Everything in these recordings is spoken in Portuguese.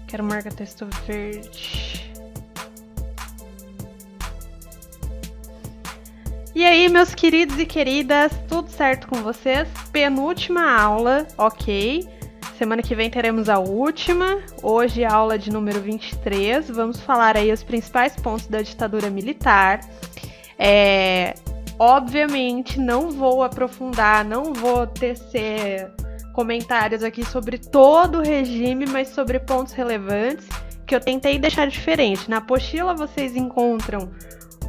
Quero marca-texto verde. E aí, meus queridos e queridas, tudo certo com vocês? Penúltima aula, ok? Semana que vem teremos a última. Hoje a aula de número 23. Vamos falar aí os principais pontos da ditadura militar. Obviamente não vou aprofundar, não vou tecer comentários aqui sobre todo o regime, mas sobre pontos relevantes que eu tentei deixar diferente. Na apostila vocês encontram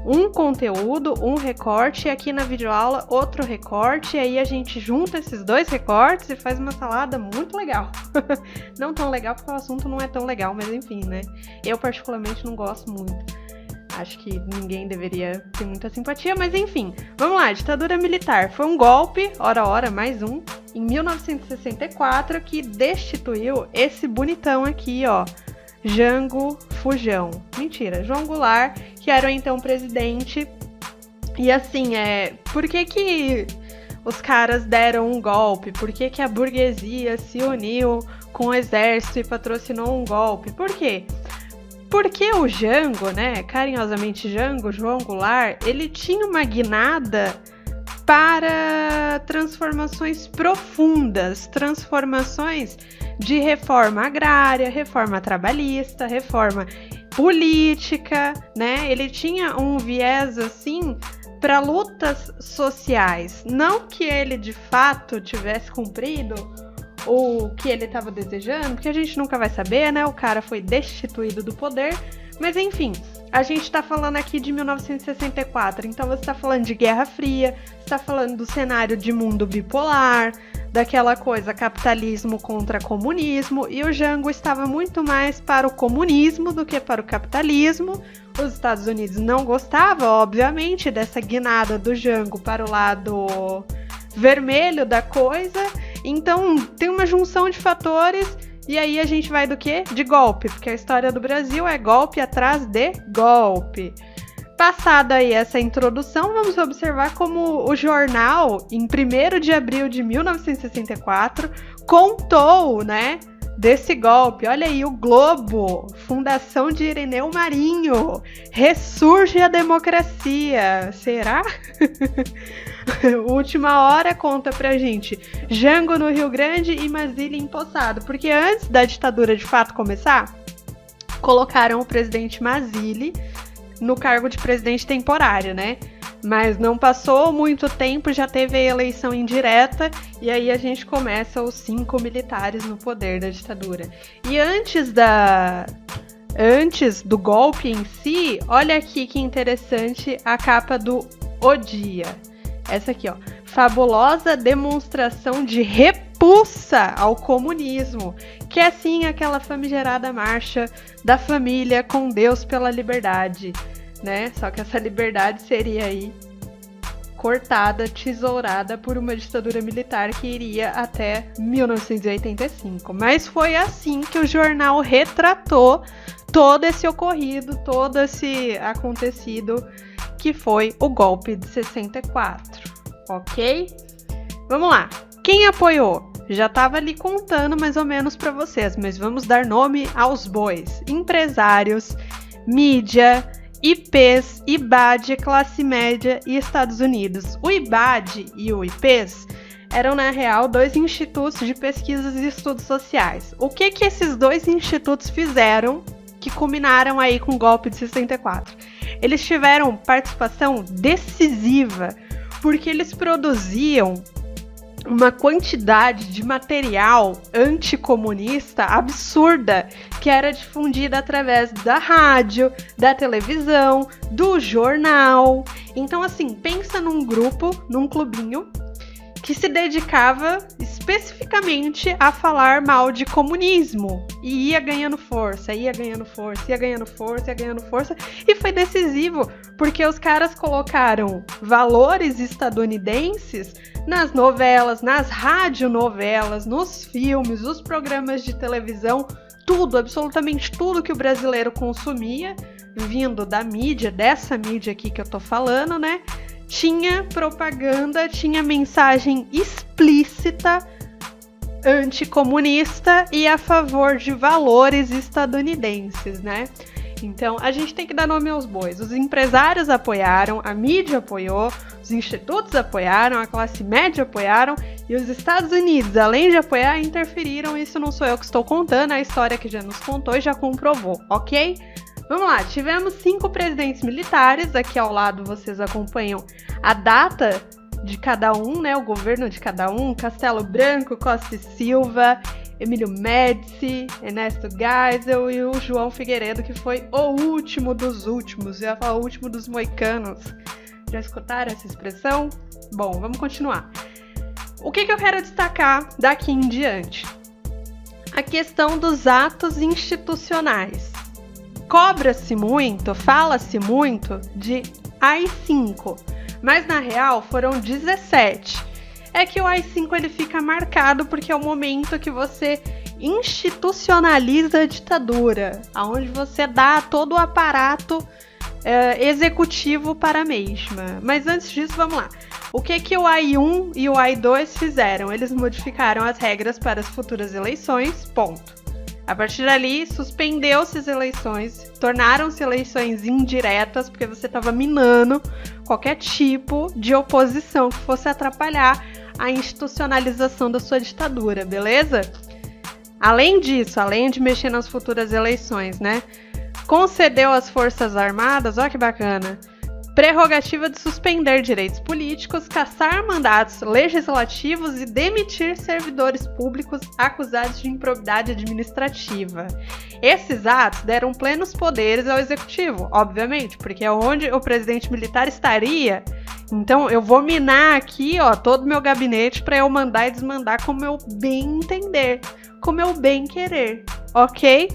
um conteúdo, um recorte, e aqui na videoaula outro recorte, e aí a gente junta esses dois recortes e faz uma salada muito legal. Não tão legal porque o assunto não é tão legal, mas enfim, né? Eu particularmente não gosto muito. Acho que ninguém deveria ter muita simpatia, mas enfim. Vamos lá, ditadura militar. Foi um golpe, ora, mais um, em 1964, que destituiu esse bonitão aqui, ó, Jango Fujão. Mentira, João Goulart, que era então presidente. E assim, por que os caras deram um golpe? Por que a burguesia se uniu com o exército e patrocinou um golpe? Por quê? Porque o Jango, né, carinhosamente Jango, João Goulart, ele tinha uma guinada para transformações profundas, transformações de reforma agrária, reforma trabalhista, reforma política, né? Ele tinha um viés assim para lutas sociais, não que ele de fato tivesse cumprido o que ele estava desejando, porque a gente nunca vai saber, né? O cara foi destituído do poder, mas enfim, a gente está falando aqui de 1964, então você está falando de Guerra Fria, você está falando do cenário de mundo bipolar, daquela coisa capitalismo contra comunismo, e o Jango estava muito mais para o comunismo do que para o capitalismo. Os Estados Unidos não gostavam, obviamente, dessa guinada do Jango para o lado vermelho da coisa, então tem uma junção de fatores. E aí a gente vai do quê? De golpe, porque a história do Brasil é golpe atrás de golpe. Passada aí essa introdução, vamos observar como o jornal, em 1º de abril de 1964, contou, né, desse golpe. Olha aí, o Globo, Fundação de Irineu Marinho, ressurge a democracia. Será? Última Hora conta pra gente Jango no Rio Grande e Mazili empossado, porque antes da ditadura de fato começar, colocaram o presidente Mazili no cargo de presidente temporário, né? Mas não passou muito tempo, já teve a eleição indireta, e aí a gente começa os 5 militares no poder da ditadura. E antes do golpe em si, olha aqui que interessante a capa do O Dia. Essa aqui, ó, fabulosa demonstração de repulsa ao comunismo, que é assim aquela famigerada marcha da família com Deus pela liberdade, né? Só que essa liberdade seria aí cortada, tesourada por uma ditadura militar que iria até 1985. Mas foi assim que o jornal retratou todo esse ocorrido, todo esse acontecido, que foi o golpe de 64, ok? Vamos lá. Quem apoiou? Já estava ali contando mais ou menos para vocês, mas vamos dar nome aos bois. Empresários, mídia, IPs, IBAD, classe média e Estados Unidos. O IBAD e o IPs eram, na real, 2 institutos de pesquisas e estudos sociais. O que esses 2 institutos fizeram que culminaram aí com o golpe de 64? Eles tiveram participação decisiva porque eles produziam uma quantidade de material anticomunista absurda que era difundida através da rádio, da televisão, do jornal. Então, assim, pensa num grupo, num clubinho que se dedicava especificamente a falar mal de comunismo e ia ganhando força, e foi decisivo porque os caras colocaram valores estadunidenses nas novelas, nas radionovelas, nos filmes, nos programas de televisão, tudo, absolutamente tudo que o brasileiro consumia, vindo da mídia, dessa mídia aqui que eu tô falando, né? Tinha propaganda, tinha mensagem explícita anticomunista e a favor de valores estadunidenses, né? Então, a gente tem que dar nome aos bois. Os empresários apoiaram, a mídia apoiou, os institutos apoiaram, a classe média apoiaram e os Estados Unidos, além de apoiar, interferiram. Isso não sou eu que estou contando, a história que já nos contou e já comprovou, ok? Vamos lá, tivemos 5 presidentes militares, aqui ao lado vocês acompanham a data de cada um, né, o governo de cada um: Castelo Branco, Costa e Silva, Emílio Médici, Ernesto Geisel e o João Figueiredo, que foi o último dos últimos, eu ia falar o último dos moicanos. Já escutaram essa expressão? Bom, vamos continuar. O que eu quero destacar daqui em diante? A questão dos atos institucionais. Cobra-se muito, fala-se muito de AI-5, mas na real foram 17. É que o AI-5 ele fica marcado porque é o momento que você institucionaliza a ditadura, onde você dá todo o aparato executivo para a mesma. Mas antes disso, vamos lá. O que o AI-1 e o AI-2 fizeram? Eles modificaram as regras para as futuras eleições, ponto. A partir dali, suspendeu-se as eleições, tornaram-se eleições indiretas, porque você estava minando qualquer tipo de oposição que fosse atrapalhar a institucionalização da sua ditadura, beleza? Além disso, além de mexer nas futuras eleições, né? Concedeu às Forças Armadas, olha que bacana, prerrogativa de suspender direitos políticos, cassar mandatos legislativos e demitir servidores públicos acusados de improbidade administrativa. Esses atos deram plenos poderes ao executivo, obviamente, porque é onde o presidente militar estaria. Então eu vou minar aqui, ó, todo o meu gabinete para eu mandar e desmandar como eu bem entender, como eu bem querer, ok?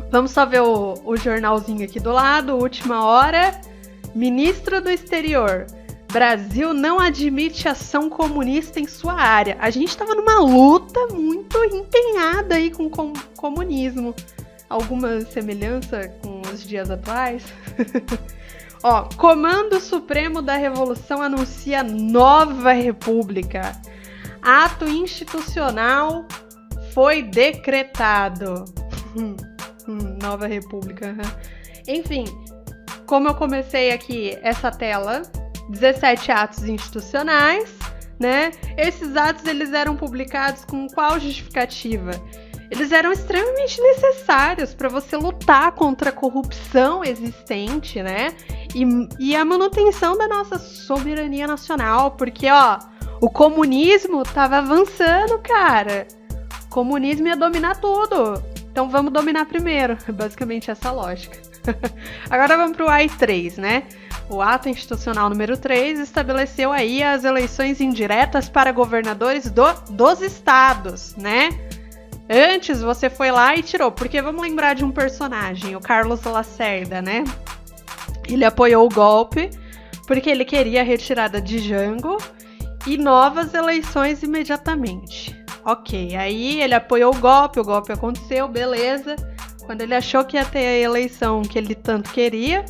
Vamos só ver o jornalzinho aqui do lado, última hora. Ministro do Exterior. Brasil não admite ação comunista em sua área. A gente estava numa luta muito empenhada aí com o comunismo. Alguma semelhança com os dias atuais? Ó, Comando Supremo da Revolução anuncia nova república. Ato institucional foi decretado. Nova república. Enfim, como eu comecei aqui essa tela, 17 atos institucionais, né? Esses atos eles eram publicados com qual justificativa? Eles eram extremamente necessários para você lutar contra a corrupção existente, né? E a manutenção da nossa soberania nacional, porque, ó, o comunismo tava avançando, cara. O comunismo ia dominar tudo. Então vamos dominar primeiro, basicamente essa lógica. Agora vamos para o AI-3, né? O ato institucional número 3 estabeleceu aí as eleições indiretas para governadores dos estados, né? Antes você foi lá e tirou, porque vamos lembrar de um personagem, o Carlos Lacerda, né? Ele apoiou o golpe porque ele queria a retirada de Jango e novas eleições imediatamente. Ok, aí ele apoiou o golpe aconteceu, beleza. Quando ele achou que ia ter a eleição que ele tanto queria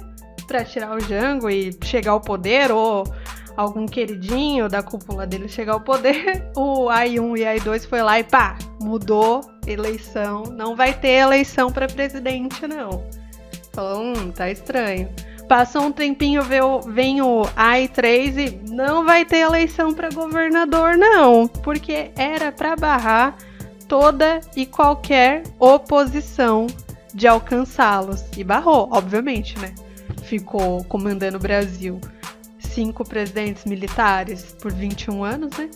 para tirar o Jango e chegar ao poder, ou algum queridinho da cúpula dele chegar ao poder, o AI-1 e AI-2 foi lá e pá, mudou eleição. Não vai ter eleição para presidente, não. Falou, tá estranho. Passou um tempinho, vem o AI-3 e não vai ter eleição para governador, não. Porque era para barrar toda e qualquer oposição de alcançá-los. E barrou, obviamente, né? Ficou comandando o Brasil 5 presidentes militares por 21 anos, né?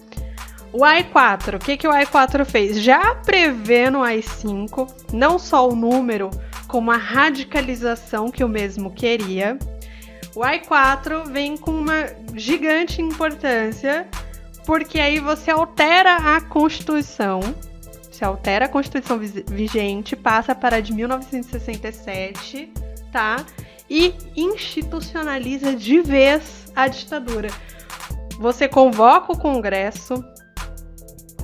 O AI-4, o que o AI-4 fez? Já prevendo o AI-5, não só o número, como a radicalização que o mesmo queria. O AI-4 vem com uma gigante importância, porque aí você altera a Constituição. Você altera a Constituição vigente, passa para a de 1967, tá? E institucionaliza de vez a ditadura. Você convoca o Congresso,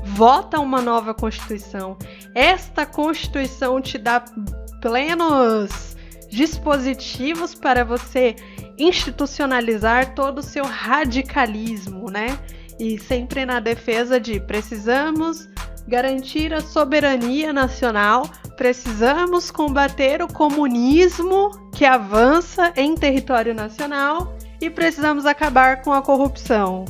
vota uma nova Constituição. Esta Constituição te dá plenos dispositivos para você institucionalizar todo o seu radicalismo, né? E sempre na defesa de precisamos garantir a soberania nacional, precisamos combater o comunismo que avança em território nacional e precisamos acabar com a corrupção.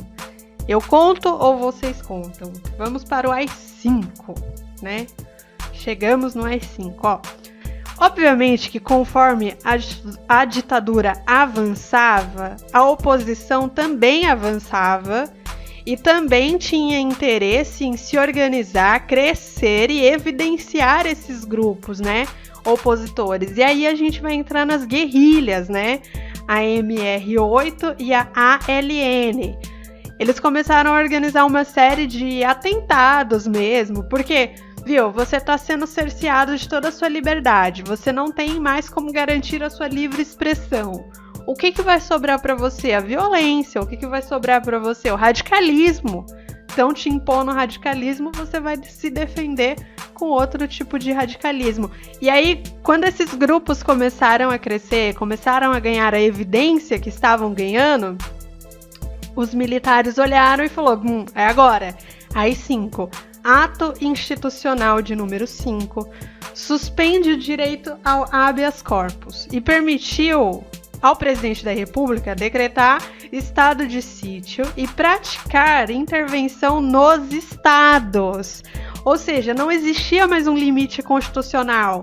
Eu conto ou vocês contam? Vamos para o AI-5, né? Chegamos no AI-5, ó. Obviamente que conforme a ditadura avançava, a oposição também avançava e também tinha interesse em se organizar, crescer e evidenciar esses grupos, né, opositores. E aí a gente vai entrar nas guerrilhas, né, a MR8 e a ALN. Eles começaram a organizar uma série de atentados mesmo, porque... Viu, você está sendo cerceado de toda a sua liberdade, você não tem mais como garantir a sua livre expressão. O que vai sobrar para você? A violência. O que vai sobrar para você? O radicalismo. Então, te impondo o radicalismo, você vai se defender com outro tipo de radicalismo. E aí, quando esses grupos começaram a crescer, começaram a ganhar a evidência que estavam ganhando, os militares olharam e falaram, é agora. AI-5. Ato institucional de número 5, suspende o direito ao habeas corpus e permitiu ao presidente da República decretar estado de sítio e praticar intervenção nos estados. Ou seja, não existia mais um limite constitucional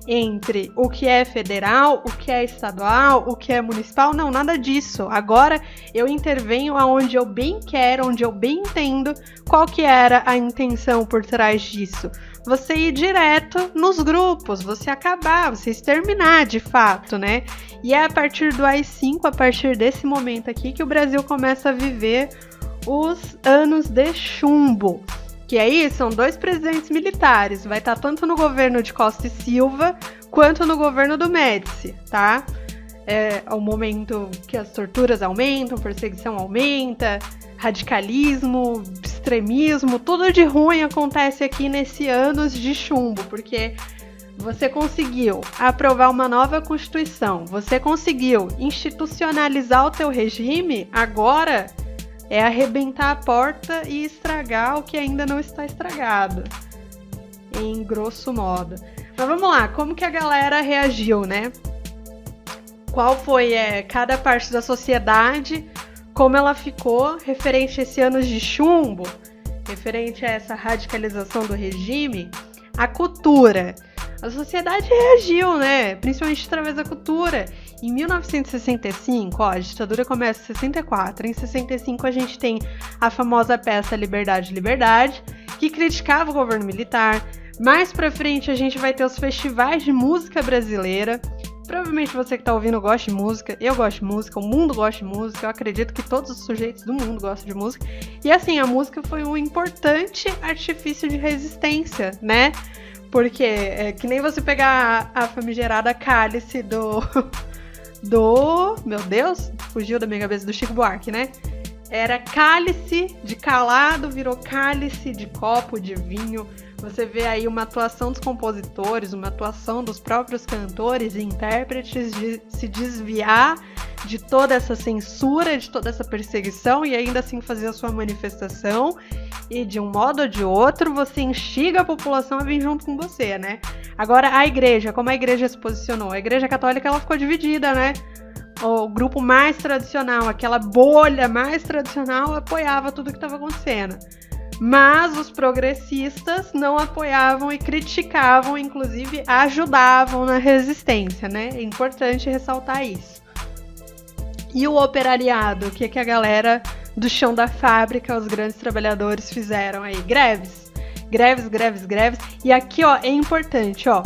entre o que é federal, o que é estadual, o que é municipal, não, nada disso. Agora eu intervenho aonde eu bem quero, onde eu bem entendo qual que era a intenção por trás disso. Você ir direto nos grupos, você acabar, você exterminar de fato, né? E é a partir do AI-5, a partir desse momento aqui, que o Brasil começa a viver os anos de chumbo. Que aí são 2 presidentes militares, vai estar tanto no governo de Costa e Silva, quanto no governo do Médici, tá? É o momento que as torturas aumentam, perseguição aumenta, radicalismo, extremismo, tudo de ruim acontece aqui nesse anos de chumbo, porque você conseguiu aprovar uma nova Constituição, você conseguiu institucionalizar o teu regime, agora... é arrebentar a porta e estragar o que ainda não está estragado, em grosso modo. Mas vamos lá, como que a galera reagiu, né? Qual foi cada parte da sociedade, como ela ficou referente a esse anos de chumbo, referente a essa radicalização do regime, a cultura. A sociedade reagiu, né? Principalmente através da cultura. Em 1965, a ditadura começa em 64. Em 65 a gente tem a famosa peça Liberdade, Liberdade, que criticava o governo militar. Mais pra frente a gente vai ter os festivais de música brasileira. Provavelmente você que tá ouvindo gosta de música, eu gosto de música, o mundo gosta de música, eu acredito que todos os sujeitos do mundo gostam de música. E assim, a música foi um importante artifício de resistência, né? Porque é que nem você pegar a famigerada Cálice do... Meu Deus, fugiu da minha cabeça, do Chico Buarque, né? Era cálice de calado, virou cálice de copo de vinho. Você vê aí uma atuação dos compositores, uma atuação dos próprios cantores e intérpretes de se desviar de toda essa censura, de toda essa perseguição e ainda assim fazer a sua manifestação. E de um modo ou de outro, você instiga a população a vir junto com você, né? Agora, a igreja, como a igreja se posicionou? A igreja católica, ela ficou dividida, né? O grupo mais tradicional, aquela bolha mais tradicional, apoiava tudo que estava acontecendo. Mas os progressistas não apoiavam e criticavam, inclusive ajudavam na resistência, né? É importante ressaltar isso. E o operariado, o que a galera do chão da fábrica, os grandes trabalhadores fizeram aí? Greves. E aqui, ó, é importante, ó.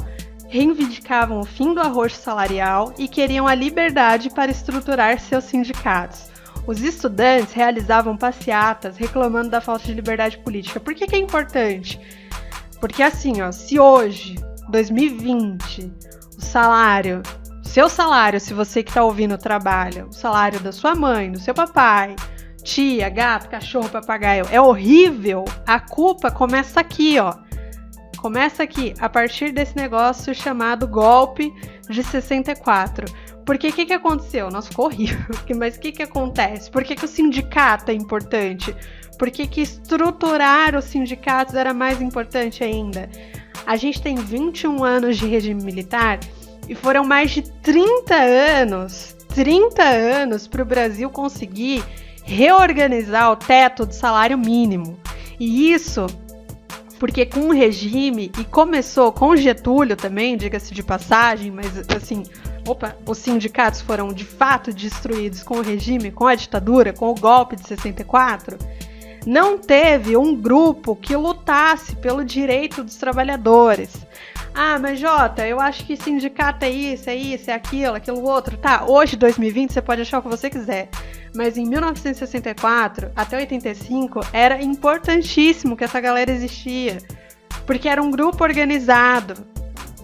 Reivindicavam o fim do arroxo salarial e queriam a liberdade para estruturar seus sindicatos. Os estudantes realizavam passeatas reclamando da falta de liberdade política. Por que é importante? Porque assim, ó, se hoje, 2020, o salário, seu salário, se você que está ouvindo trabalha, o salário da sua mãe, do seu papai, tia, gato, cachorro, papagaio, é horrível, a culpa começa aqui, ó. Começa aqui, a partir desse negócio chamado golpe de 64. Porque o que aconteceu? Nossa, ficou horrível. Mas o que acontece? Por que o sindicato é importante? Por que estruturar os sindicatos era mais importante ainda? A gente tem 21 anos de regime militar e foram mais de 30 anos para o Brasil conseguir reorganizar o teto do salário mínimo. E isso porque com o regime, e começou com Getúlio também, diga-se de passagem, mas assim, os sindicatos foram de fato destruídos com o regime, com a ditadura, com o golpe de 64, não teve um grupo que lutasse pelo direito dos trabalhadores. Ah, mas Jota, eu acho que sindicato é isso, é aquilo outro. Tá, hoje, 2020, você pode achar o que você quiser. Mas em 1964 até 85 era importantíssimo que essa galera existia. Porque era um grupo organizado,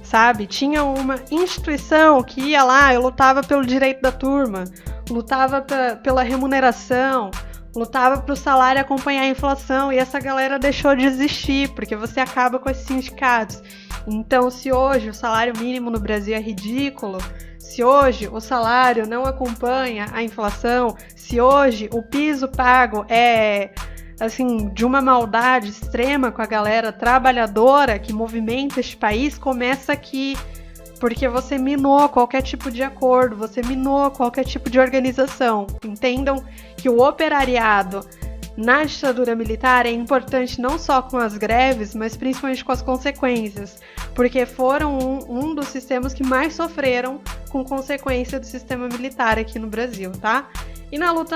sabe? Tinha uma instituição que ia lá e lutava pelo direito da turma, lutava pela remuneração, lutava para o salário acompanhar a inflação. E essa galera deixou de existir, porque você acaba com esses sindicatos. Então, se hoje o salário mínimo no Brasil é ridículo, se hoje o salário não acompanha a inflação, se hoje o piso pago é, assim, de uma maldade extrema com a galera trabalhadora que movimenta este país, começa aqui, porque você minou qualquer tipo de acordo, você minou qualquer tipo de organização. Entendam que o operariado na ditadura militar é importante não só com as greves, mas principalmente com as consequências, porque foram um dos sistemas que mais sofreram com consequência do sistema militar aqui no Brasil, tá? E na luta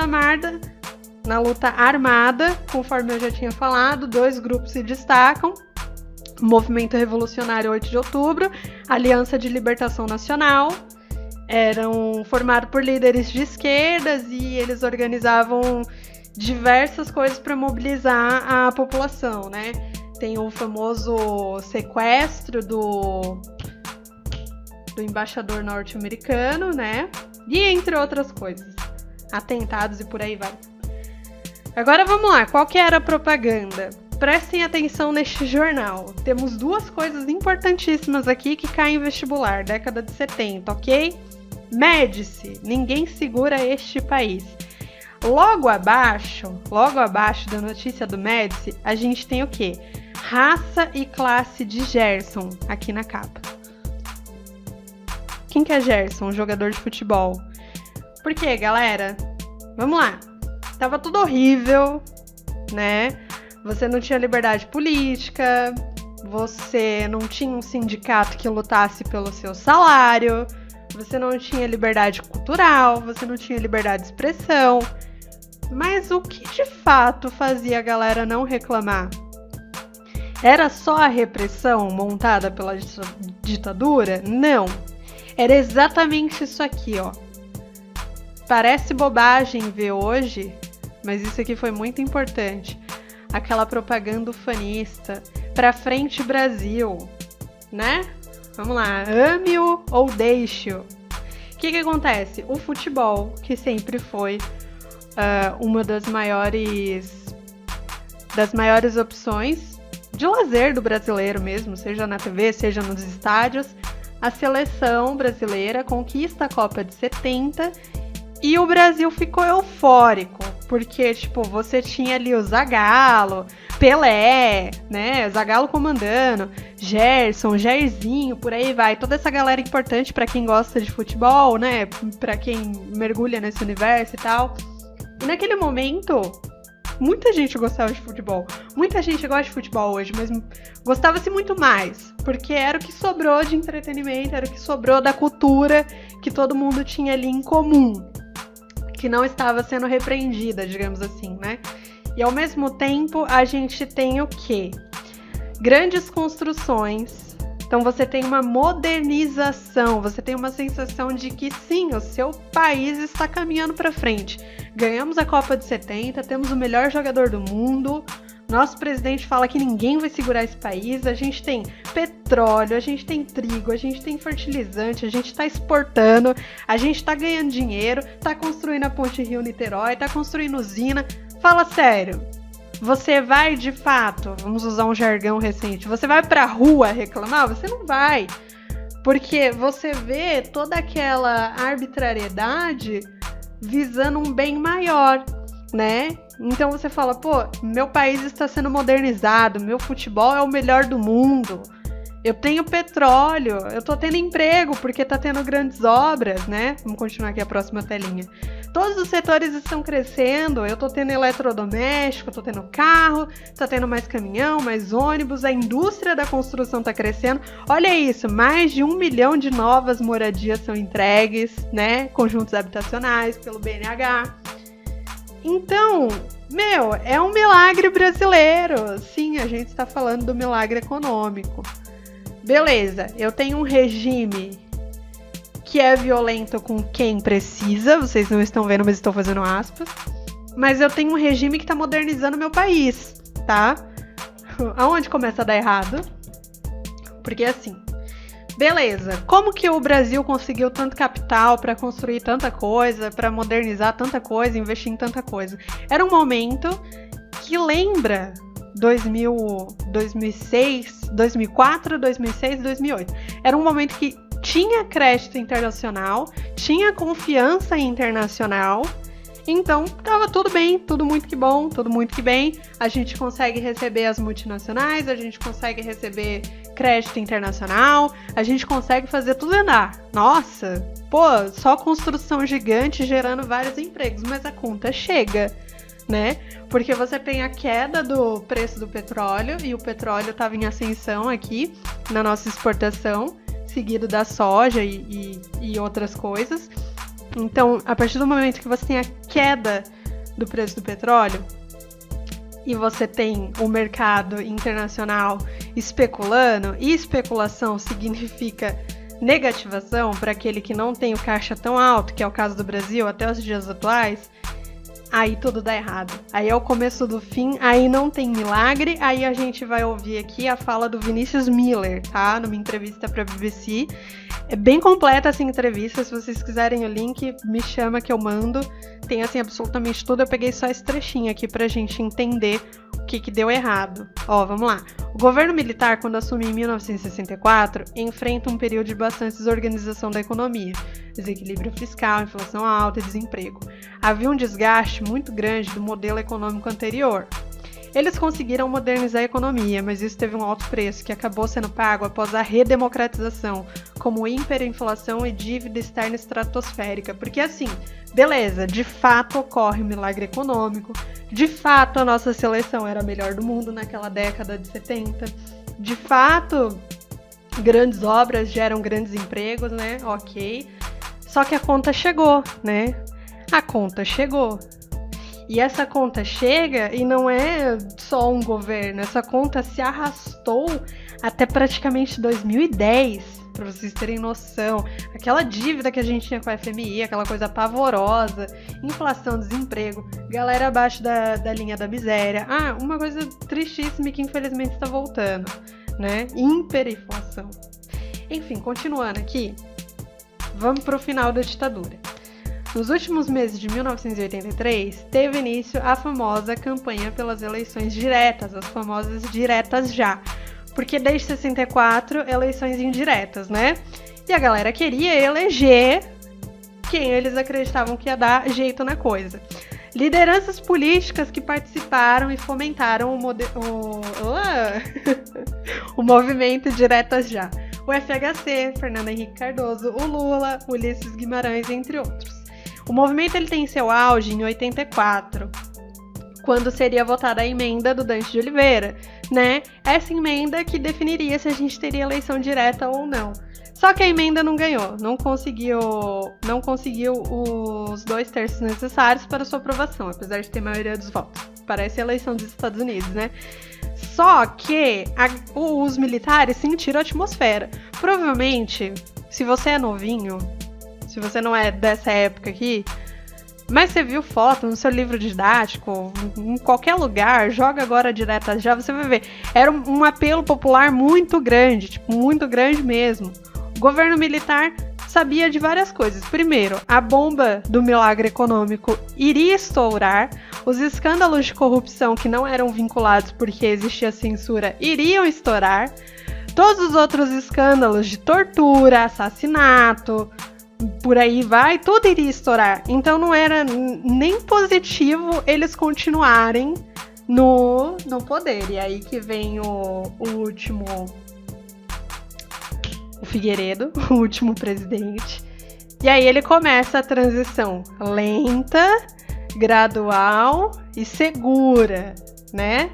armada, conforme eu já tinha falado, 2 grupos se destacam: Movimento Revolucionário 8 de Outubro, Aliança de Libertação Nacional. Eram formados por líderes de esquerdas e eles organizavam diversas coisas para mobilizar a população, né? Tem o famoso sequestro do embaixador norte-americano, né? E entre outras coisas, atentados e por aí vai. Agora vamos lá, qual que era a propaganda? Prestem atenção neste jornal. Temos 2 coisas importantíssimas aqui que caem em vestibular, década de 70, ok? Médici, ninguém segura este país. Logo abaixo da notícia do Médici, a gente tem o quê? Raça e classe de Gerson, aqui na capa. Quem que é Gerson? Um jogador de futebol. Por quê, galera? Vamos lá. Tava tudo horrível, né? Você não tinha liberdade política, você não tinha um sindicato que lutasse pelo seu salário, você não tinha liberdade cultural, você não tinha liberdade de expressão. Mas o que de fato fazia a galera não reclamar? Era só a repressão montada pela ditadura? Não. Era exatamente isso aqui, ó. Parece bobagem ver hoje, mas isso aqui foi muito importante. Aquela propaganda ufanista, pra frente Brasil, né? Vamos lá, ame-o ou deixe-o. O que acontece? O futebol, que sempre foi uma das maiores opções de lazer do brasileiro mesmo, seja na TV, seja nos estádios, a seleção brasileira conquista a Copa de 70 e o Brasil ficou eufórico, porque, tipo, você tinha ali o Zagallo, Pelé, né, Zagallo comandando, Gerson, Jairzinho, por aí vai, toda essa galera importante pra quem gosta de futebol, né, pra quem mergulha nesse universo e tal. E naquele momento, muita gente gostava de futebol. Muita gente gosta de futebol hoje, mas gostava-se muito mais. Porque era o que sobrou de entretenimento, era o que sobrou da cultura que todo mundo tinha ali em comum. Que não estava sendo repreendida, digamos assim, né? E ao mesmo tempo, a gente tem o quê? Grandes construções. Então você tem uma modernização, você tem uma sensação de que sim, o seu país está caminhando para frente. Ganhamos a Copa de 70, temos o melhor jogador do mundo, nosso presidente fala que ninguém vai segurar esse país, a gente tem petróleo, a gente tem trigo, a gente tem fertilizante, a gente está exportando, a gente está ganhando dinheiro, está construindo a Ponte Rio-Niterói, está construindo usina. Fala sério. Você vai, de fato, vamos usar um jargão recente, você vai pra rua reclamar? Você não vai. Porque você vê toda aquela arbitrariedade visando um bem maior, né? Então você fala, pô, meu país está sendo modernizado, meu futebol é o melhor do mundo, eu tenho petróleo, eu tô tendo emprego porque tá tendo grandes obras, né? Vamos continuar aqui a próxima telinha. Todos os setores estão crescendo, eu tô tendo eletrodoméstico, eu tô tendo carro, tá tendo mais caminhão, mais ônibus, a indústria da construção tá crescendo. Olha isso, mais de 1 milhão de novas moradias são entregues, né? Conjuntos habitacionais pelo BNH. Então, é um milagre brasileiro. Sim, a gente está falando do milagre econômico. Beleza, eu tenho um regime que é violento com quem precisa, vocês não estão vendo, mas estou fazendo aspas. Mas eu tenho um regime que está modernizando meu país, tá? Aonde começa a dar errado? Porque assim, beleza, como que o Brasil conseguiu tanto capital para construir tanta coisa, para modernizar tanta coisa, investir em tanta coisa? Era um momento que lembra 2006, 2004, 2006, 2008. Era um momento que tinha crédito internacional, tinha confiança internacional, então tava tudo bem, tudo muito que bom, tudo muito que bem. A gente consegue receber as multinacionais, a gente consegue receber crédito internacional, a gente consegue fazer tudo andar. Nossa, pô, só construção gigante gerando vários empregos, mas a conta chega, né? Porque você tem a queda do preço do petróleo, e o petróleo estava em ascensão aqui na nossa exportação, seguido da soja e outras coisas. Então, a partir do momento que você tem a queda do preço do petróleo e você tem o mercado internacional especulando, e especulação significa negativação para aquele que não tem o caixa tão alto, que é o caso do Brasil até os dias atuais, aí tudo dá errado. Aí é o começo do fim, aí não tem milagre. Aí a gente vai ouvir aqui a fala do Vinícius Miller, tá? Numa entrevista pra BBC. É bem completa essa entrevista, se vocês quiserem o link, me chama que eu mando. Tem, assim, absolutamente tudo. Eu peguei só esse trechinho aqui pra gente entender o que deu errado. Ó, vamos lá. O governo militar, quando assumiu em 1964, enfrenta um período de bastante desorganização da economia. Desequilíbrio fiscal, inflação alta e desemprego. Havia um desgaste muito grande do modelo econômico anterior. Eles conseguiram modernizar a economia, mas isso teve um alto preço, que acabou sendo pago após a redemocratização, como hiperinflação e dívida externa estratosférica. Porque assim, beleza, de fato ocorre um milagre econômico, de fato a nossa seleção era a melhor do mundo naquela década de 70, de fato grandes obras geram grandes empregos, né? Ok. Só que a conta chegou, né? A conta chegou. E essa conta chega e não é só um governo, essa conta se arrastou até praticamente 2010, para vocês terem noção. Aquela dívida que a gente tinha com a FMI, aquela coisa pavorosa, inflação, desemprego, galera abaixo da linha da miséria. Ah, uma coisa tristíssima e que infelizmente está voltando, né? Hiperinflação. Enfim, continuando aqui, vamos para o final da ditadura. Nos últimos meses de 1983, teve início a famosa campanha pelas eleições diretas, as famosas diretas já. Porque desde 64, eleições indiretas, né? E a galera queria eleger quem eles acreditavam que ia dar jeito na coisa. Lideranças políticas que participaram e fomentaram o movimento diretas já. O FHC, Fernando Henrique Cardoso, o Lula, Ulisses Guimarães, entre outros. O movimento ele tem seu auge em 84, quando seria votada a emenda do Dante de Oliveira, né? Essa emenda que definiria se a gente teria eleição direta ou não. Só que a emenda não ganhou, não conseguiu os 2/3 necessários para sua aprovação, apesar de ter maioria dos votos. Parece a eleição dos Estados Unidos, né? Só que os militares sentiram a atmosfera. Provavelmente, se você é novinho, se você não é dessa época aqui, mas você viu foto no seu livro didático, em qualquer lugar, joga agora direto já, você vai ver. Era um apelo popular muito grande, tipo, muito grande mesmo. O governo militar sabia de várias coisas. Primeiro, a bomba do milagre econômico iria estourar, os escândalos de corrupção que não eram vinculados porque existia censura iriam estourar. Todos os outros escândalos de tortura, assassinato, por aí vai, tudo iria estourar. Então não era nem positivo eles continuarem no poder. E aí que vem o último, o Figueiredo, o último presidente. E aí ele começa a transição lenta, gradual e segura, né?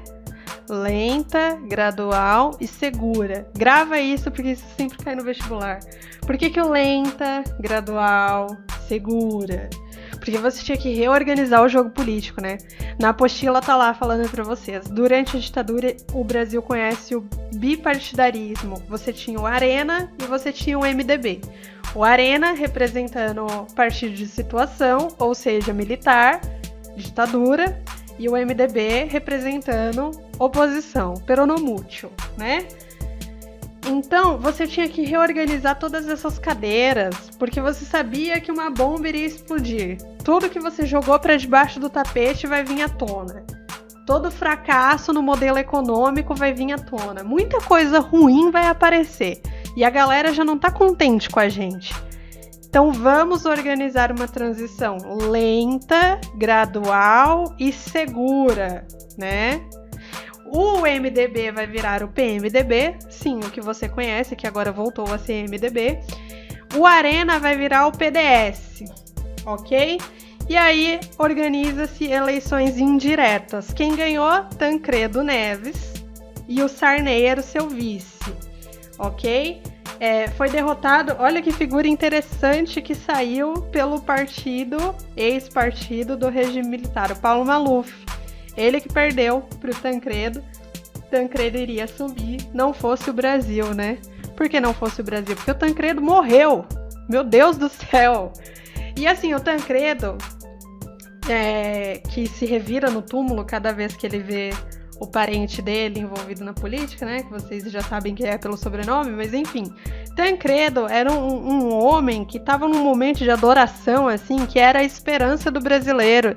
Lenta, gradual e segura. Grava isso porque isso sempre cai no vestibular. Por que o lenta, gradual, segura? Porque você tinha que reorganizar o jogo político, né? Na apostila tá lá falando pra vocês. Durante a ditadura, o Brasil conhece o bipartidarismo. Você tinha o Arena e você tinha o MDB. O Arena representando o partido de situação, ou seja, militar, ditadura, e o MDB representando oposição, peronomútil, né? Então, você tinha que reorganizar todas essas cadeiras, porque você sabia que uma bomba iria explodir. Tudo que você jogou para debaixo do tapete vai vir à tona. Todo fracasso no modelo econômico vai vir à tona. Muita coisa ruim vai aparecer. E a galera já não tá contente com a gente. Então vamos organizar uma transição lenta, gradual e segura, né? O MDB vai virar o PMDB, sim, o que você conhece, que agora voltou a ser MDB. O Arena vai virar o PDS, ok? E aí organiza-se eleições indiretas. Quem ganhou? Tancredo Neves e o Sarney era o seu vice, ok? Foi derrotado, olha que figura interessante que saiu pelo partido, ex-partido do regime militar, o Paulo Maluf. Ele que perdeu para o Tancredo. Tancredo iria assumir, não fosse o Brasil, né? Por que não fosse o Brasil? Porque o Tancredo morreu. Meu Deus do céu! E assim, o Tancredo, que se revira no túmulo cada vez que ele vê o parente dele envolvido na política, né? Que vocês já sabem que é pelo sobrenome, mas enfim. Tancredo era um homem que estava num momento de adoração, assim, que era a esperança do brasileiro.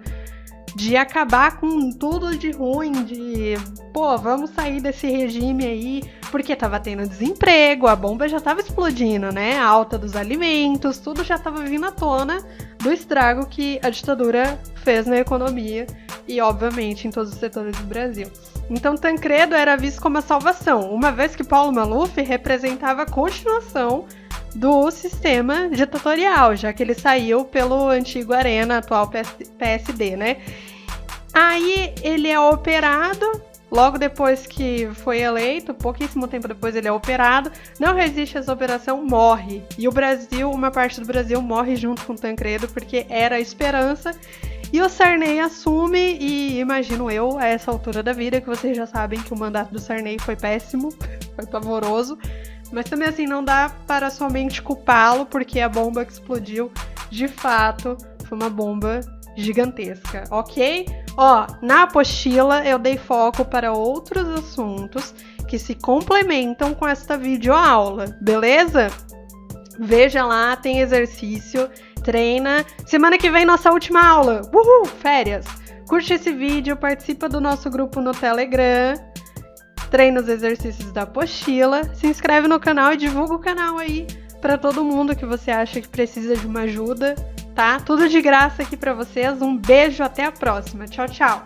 De acabar com tudo de ruim, vamos sair desse regime aí, porque tava tendo desemprego, a bomba já tava explodindo, né? A alta dos alimentos, tudo já tava vindo à tona do estrago que a ditadura fez na economia e, obviamente, em todos os setores do Brasil. Então, Tancredo era visto como a salvação, uma vez que Paulo Maluf representava a continuação do sistema ditatorial, já que ele saiu pelo antigo Arena, atual PSD, né? Aí ele é operado, logo depois que foi eleito, pouquíssimo tempo depois ele é operado, não resiste a essa operação, morre. E o Brasil, uma parte do Brasil morre junto com o Tancredo, porque era a esperança. E o Sarney assume, e imagino eu, a essa altura da vida, que vocês já sabem que o mandato do Sarney foi péssimo, foi pavoroso. Mas também assim, não dá para somente culpá-lo, porque a bomba que explodiu, de fato, foi uma bomba gigantesca, ok? Na apostila eu dei foco para outros assuntos que se complementam com esta videoaula, beleza? Veja lá, tem exercício, treina. Semana que vem, nossa última aula. Uhul, férias! Curte esse vídeo, participa do nosso grupo no Telegram. Treina os exercícios da apostila, se inscreve no canal e divulga o canal aí para todo mundo que você acha que precisa de uma ajuda, tá? Tudo de graça aqui para vocês. Um beijo, até a próxima. Tchau, tchau!